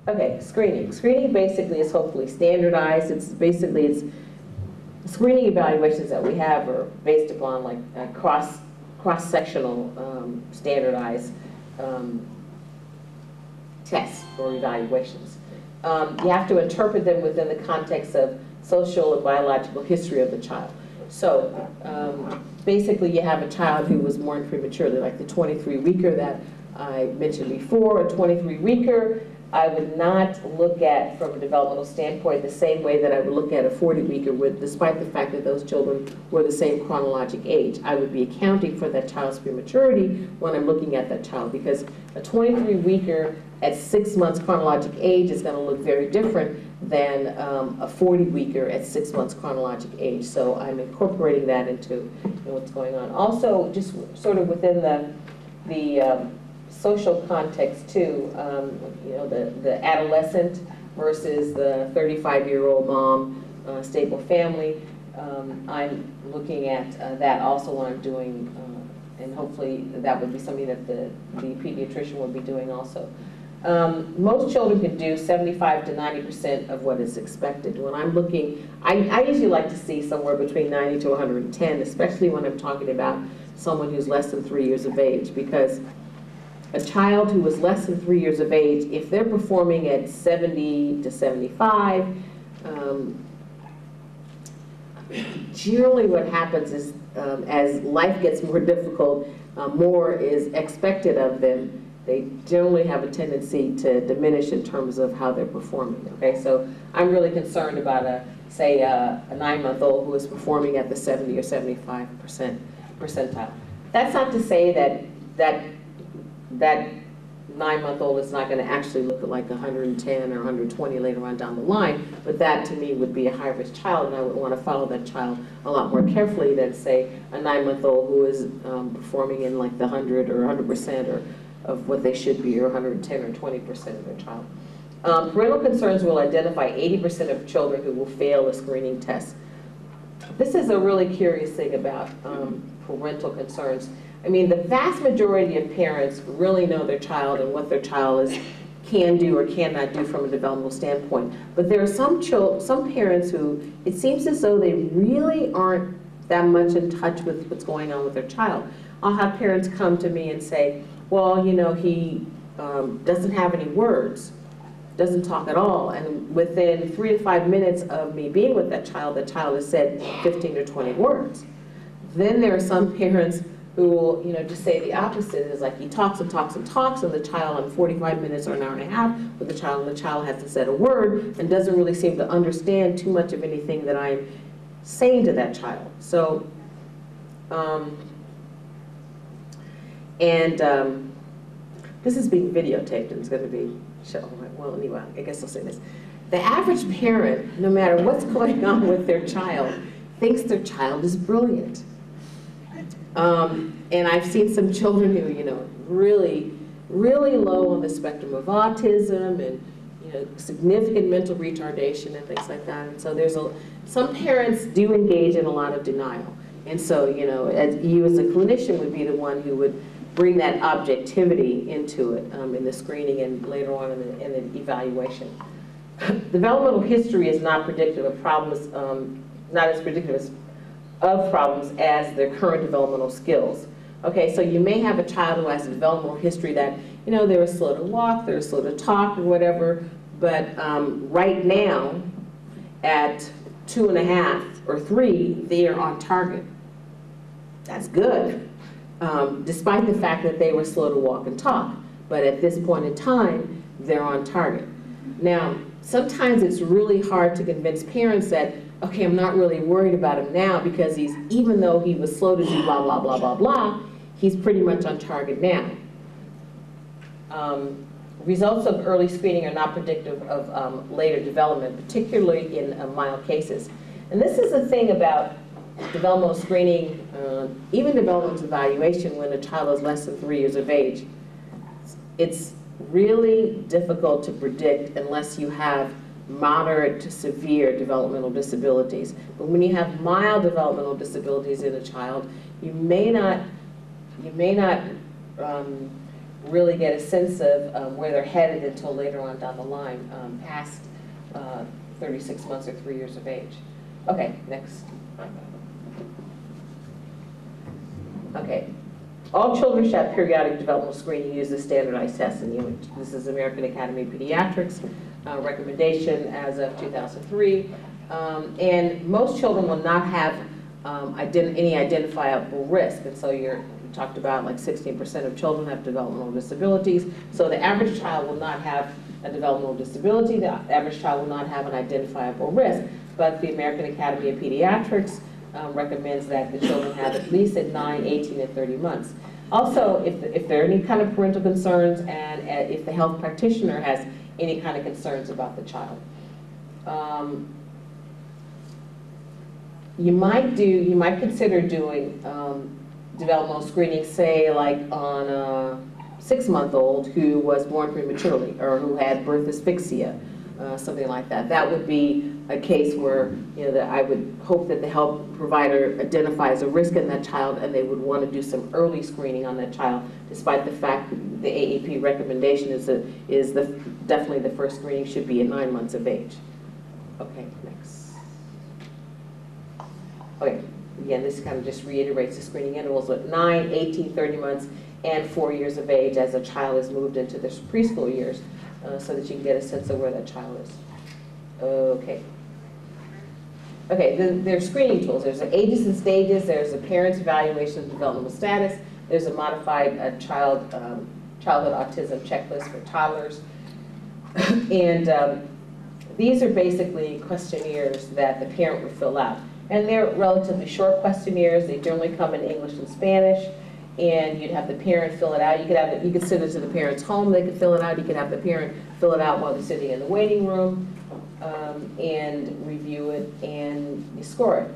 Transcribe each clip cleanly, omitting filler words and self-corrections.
Okay, screening. Screening basically is hopefully standardized. It's screening evaluations that we have are based upon like cross-sectional standardized tests or evaluations. You have to interpret them within the context of social and biological history of the child. So basically you have a child who was born prematurely, like the 23-weeker that I mentioned before. A 23-weeker I would not look at from a developmental standpoint the same way that I would look at a 40-weeker, with, despite the fact that those children were the same chronologic age. I would be accounting for that child's prematurity when I'm looking at that child, because a 23-weeker at 6 months chronologic age is going to look very different than a 40-weeker at 6 months chronologic age. So I'm incorporating that into what's going on. Also, just sort of within the social context too, the adolescent versus the 35-year-old mom, stable family. I'm looking at that also when I'm doing, and hopefully that would be something that the pediatrician would be doing also. Most children can do 75 to 90% of what is expected. When I'm looking, I usually like to see somewhere between 90 to 110, especially when I'm talking about someone who's less than 3 years of age, because a child who is less than 3 years of age, if they're performing at 70 to 75, generally what happens is as life gets more difficult, more is expected of them. They generally have a tendency to diminish in terms of how they're performing. Okay, so I'm really concerned about say a 9-month-old who is performing at the 70 or 75% percentile. That's not to say that 9-month-old is not going to actually look like 110 or 120 later on down the line, but that to me would be a high-risk child, and I would want to follow that child a lot more carefully than, say, a 9-month-old who is performing in like the 100 or 100% or of what they should be, or 110 or 20% of their child. Parental concerns will identify 80% of children who will fail a screening test. This is a really curious thing about parental concerns. I mean, the vast majority of parents really know their child and what their child can do or cannot do from a developmental standpoint. But there are some parents who, it seems as though they really aren't that much in touch with what's going on with their child. I'll have parents come to me and say, well, he doesn't have any words, doesn't talk at all. And within 3 to 5 minutes of me being with that child has said 15 or 20 words. Then there are some parents who will, just say the opposite. It's like he talks and talks and talks, and the child in 45 minutes or an hour and a half with the child, and the child hasn't said a word and doesn't really seem to understand too much of anything that I'm saying to that child. So, this is being videotaped, and it's going to be shown. Well, anyway, I guess I'll say this. The average parent, no matter what's going on with their child, thinks their child is brilliant. And I've seen some children who, really, really low on the spectrum of autism and, significant mental retardation and things like that. And so some parents do engage in a lot of denial. And so, you as a clinician would be the one who would bring that objectivity into it in the screening and later on in the evaluation. Developmental history is not predictive of problems, not as predictive of problems as their current developmental skills. Okay, so you may have a child who has a developmental history that, they were slow to walk, they were slow to talk or whatever, but right now at 2.5 or 3, they are on target. That's good. Despite the fact that they were slow to walk and talk. But at this point in time, they're on target. Now, sometimes it's really hard to convince parents that, okay, I'm not really worried about him now because even though he was slow to do blah, blah, blah, blah, blah, he's pretty much on target now. Results of early screening are not predictive of later development, particularly in mild cases. And this is the thing about developmental screening, even developmental evaluation when a child is less than 3 years of age. It's really difficult to predict unless you have moderate to severe developmental disabilities. But when you have mild developmental disabilities in a child, you may not really get a sense of where they're headed until later on down the line, past 36 months or 3 years of age. Okay, next. Okay. All children should have periodic developmental screening using standardized tests. And this is American Academy of Pediatrics recommendation as of 2003. And most children will not have any identifiable risk. And so we talked about like 16% of children have developmental disabilities. So the average child will not have a developmental disability. The average child will not have an identifiable risk. But the American Academy of Pediatrics recommends that the children have at least at 9, 18, and 30 months. Also, if there are any kind of parental concerns and if the health practitioner has any kind of concerns about the child. You might consider doing developmental screening, say like on a 6-month-old who was born prematurely or who had birth asphyxia, something like that. That would be a case where that I would hope that the health provider identifies a risk in that child and they would want to do some early screening on that child, despite the fact that the AAP recommendation is definitely the first screening should be at 9 months of age. Okay, next. Okay, again, this kind of just reiterates the screening intervals at 9, 18, 30 months, and 4 years of age as a child is moved into their preschool years, so that you can get a sense of where that child is. Okay. Okay, then there's screening tools. There's the ages and stages. There's a parent's evaluation of developmental status. There's a modified childhood autism checklist for toddlers. And these are basically questionnaires that the parent would fill out. And they're relatively short questionnaires. They generally come in English and Spanish. And you'd have the parent fill it out. You could send it to the parent's home. They could fill it out. You could have the parent fill it out while they're sitting in the waiting room and review it, and you score it.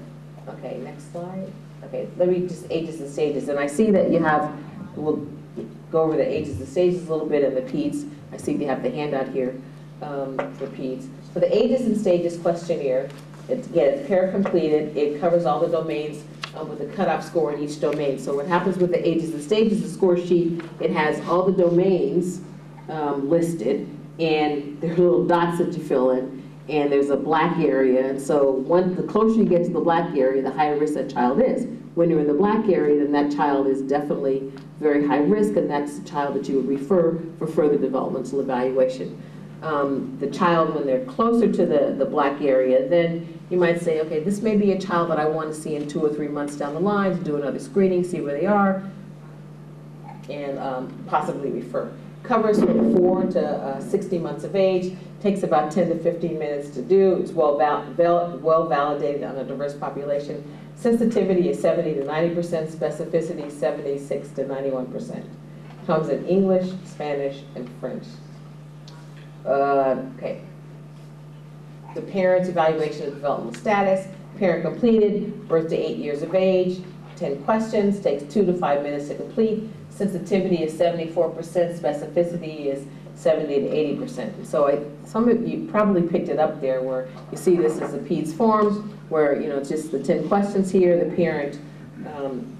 Okay, next slide. Okay, let me just ages and stages. And I see that you have, we'll go over the ages and stages a little bit in the PEDS. I see you have the handout here for PEDS. So the ages and stages questionnaire, it's parent completed. It covers all the domains with a cutoff score in each domain. So what happens with the ages and stages, the score sheet, it has all the domains listed, and there are little dots that you fill in, and there's a black area. And so the closer you get to the black area, the higher risk that child is. When you're in the black area, then that child is definitely very high risk, and that's the child that you would refer for further developmental evaluation. The child, when they're closer to the black area, then you might say, okay, this may be a child that I want to see in 2 or 3 months down the line, to do another screening, see where they are, and possibly refer. Covers from 4 to 60 months of age, takes about 10 to 15 minutes to do. It's well validated on a diverse population. Sensitivity is 70 to 90%, specificity 76 to 91%. Comes in English, Spanish, and French. Okay. The parent's evaluation of developmental status, parent completed, birth to 8 years of age, 10 questions, takes 2 to 5 minutes to complete. Sensitivity is 74%, specificity is 70 to 80%. So some of you probably picked it up there where you see this as the PEDS forms, where it's just the 10 questions here, the parent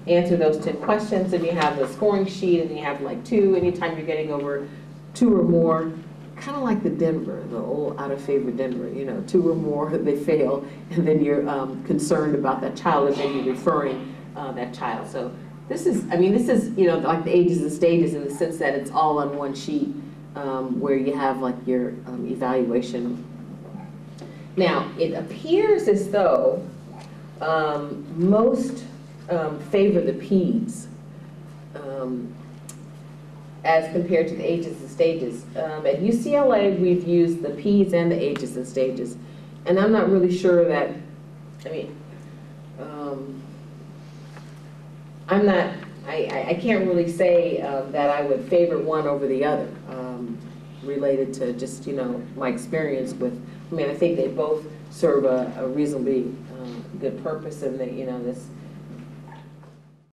answer those 10 questions, and you have the scoring sheet, and you have like 2, anytime you're getting over 2 or more, kind of like the old out of favor Denver, 2 or more, they fail, and then you're concerned about that child, and then you're referring that child. So this is like the ages and stages in the sense that it's all on one sheet where you have like your evaluation. Now, it appears as though most favor the PEDS as compared to the ages and stages. At UCLA, we've used the PEDS and the ages and stages. And I'm not really sure that, I can't really say that I would favor one over the other, related to just, my experience with, I think they both serve a reasonably good purpose, and that,